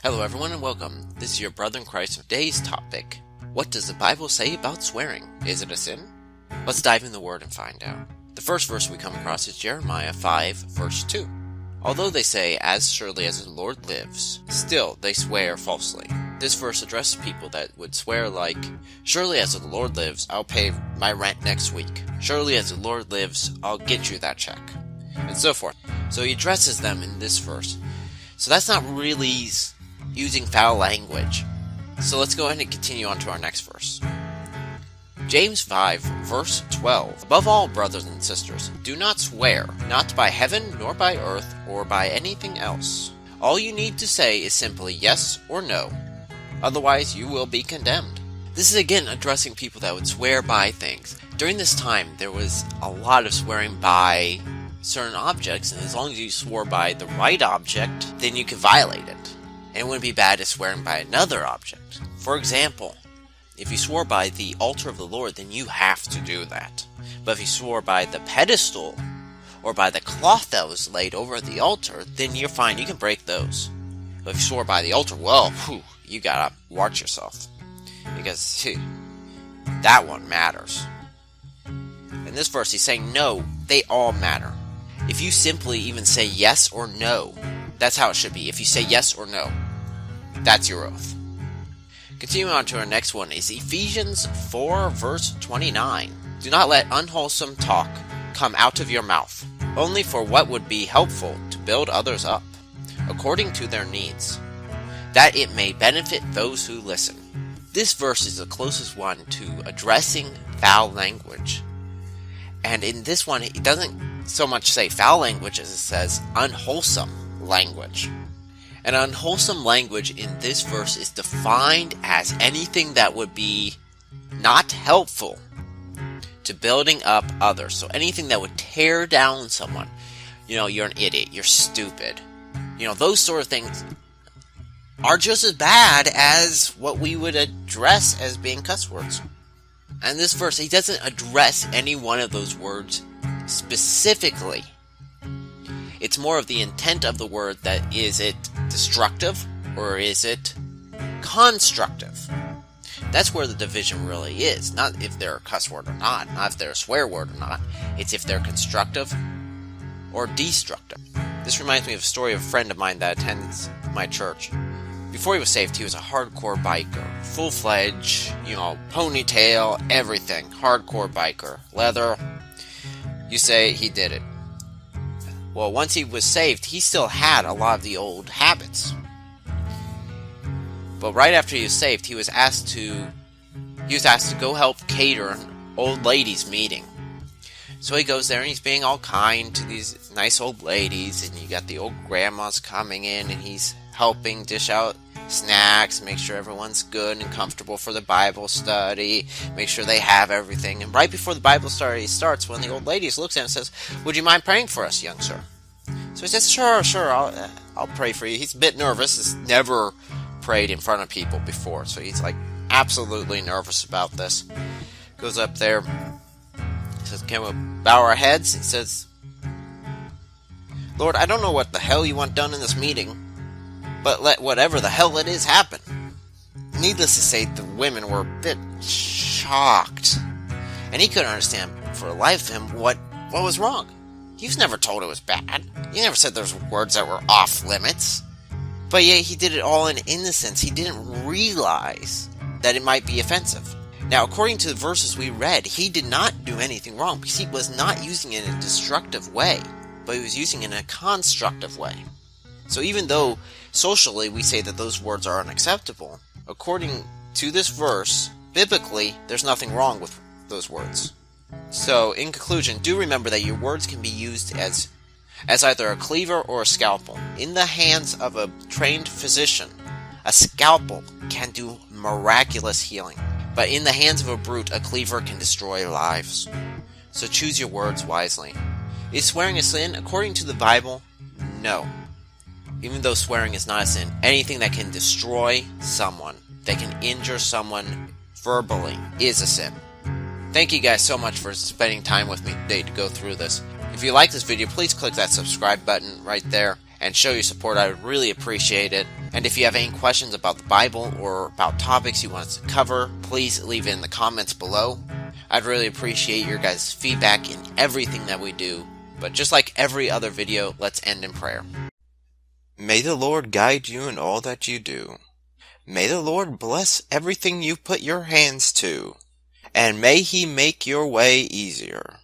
Hello everyone and welcome. This is your brother in Christ. Today's topic: what does the Bible say about swearing? Is it a sin? Let's dive in the Word and find out. The first verse we come across is Jeremiah 5 verse 2. Although they say, "As surely as the Lord lives," still they swear falsely. This verse addresses people that would swear like, "Surely as the Lord lives, I'll pay my rent next week. Surely as the Lord lives, I'll get you that check." And so forth. So he addresses them in this verse. So that's not really using foul language. So let's go ahead and continue on to our next verse. James 5 verse 12. Above all, brothers and sisters, do not swear, not by heaven, nor by earth, or by anything else. All you need to say is simply yes or no. Otherwise, you will be condemned. This is again addressing people that would swear by things. During this time, there was a lot of swearing by certain objects, and as long as you swore by the right object, then you could violate it. And it wouldn't be bad as swearing by another object. For example, if you swore by the altar of the Lord, then you have to do that. But if you swore by the pedestal, or by the cloth that was laid over the altar, then you're fine, you can break those. But if you swore by the altar, well, you gotta watch yourself. Because that one matters. In this verse, he's saying, no, they all matter. If you simply even say yes or no, that's how it should be. If you say yes or no, that's your oath. Continuing on to our next one is Ephesians 4 verse 29. Do not let unwholesome talk come out of your mouth, only for what would be helpful to build others up, according to their needs, that it may benefit those who listen. This verse is the closest one to addressing foul language. And in this one, it doesn't so much say foul language as it says unwholesome language. And unwholesome language in this verse is defined as anything that would be not helpful to building up others. So anything that would tear down someone. You're an idiot, you're stupid. Those sort of things are just as bad as what we would address as being cuss words. And this verse, he doesn't address any one of those words specifically. It's more of the intent of the word, that is it destructive or is it constructive? That's where the division really is. Not if they're a cuss word or not if they're a swear word or not. It's if they're constructive or destructive. This reminds me of a story of a friend of mine that attends my church. Before he was saved, he was a hardcore biker. Full-fledged, ponytail, everything. Hardcore biker. Leather. You say he did it. Well, once he was saved, he still had a lot of the old habits. But right after he was saved, he was asked to go help cater an old ladies' meeting. So he goes there and he's being all kind to these nice old ladies, and you got the old grandmas coming in, and he's helping dish out snacks, make sure everyone's good and comfortable for the Bible study, make sure they have everything. And right before the Bible study starts, one of the old ladies looks at him and says, "Would you mind praying for us, young sir?" So he says, Sure, I'll pray for you. He's a bit nervous. He's never prayed in front of people before, so he's absolutely nervous about this. Goes up there, he says, "Can we bow our heads?" He says, "Lord, I don't know what the hell you want done in this meeting, but let whatever the hell it is happen." Needless to say, the women were a bit shocked. And he couldn't understand for the life of him what was wrong. He was never told it was bad. He never said there's words that were off limits. But yet he did it all in innocence. He didn't realize that it might be offensive. Now, according to the verses we read, he did not do anything wrong because he was not using it in a destructive way, but he was using it in a constructive way. So even though socially we say that those words are unacceptable, according to this verse, biblically, there's nothing wrong with those words. So, in conclusion, do remember that your words can be used as either a cleaver or a scalpel. In the hands of a trained physician, a scalpel can do miraculous healing. But in the hands of a brute, a cleaver can destroy lives. So choose your words wisely. Is swearing a sin? According to the Bible, no. Even though swearing is not a sin, anything that can destroy someone, that can injure someone verbally, is a sin. Thank you guys so much for spending time with me today to go through this. If you like this video, please click that subscribe button right there. and show your support. I would really appreciate it. And if you have any questions about the Bible or about topics you want us to cover, please leave it in the comments below. I'd really appreciate your guys' feedback in everything that we do. But just like every other video, let's end in prayer. May the Lord guide you in all that you do. May the Lord bless everything you put your hands to. And may He make your way easier.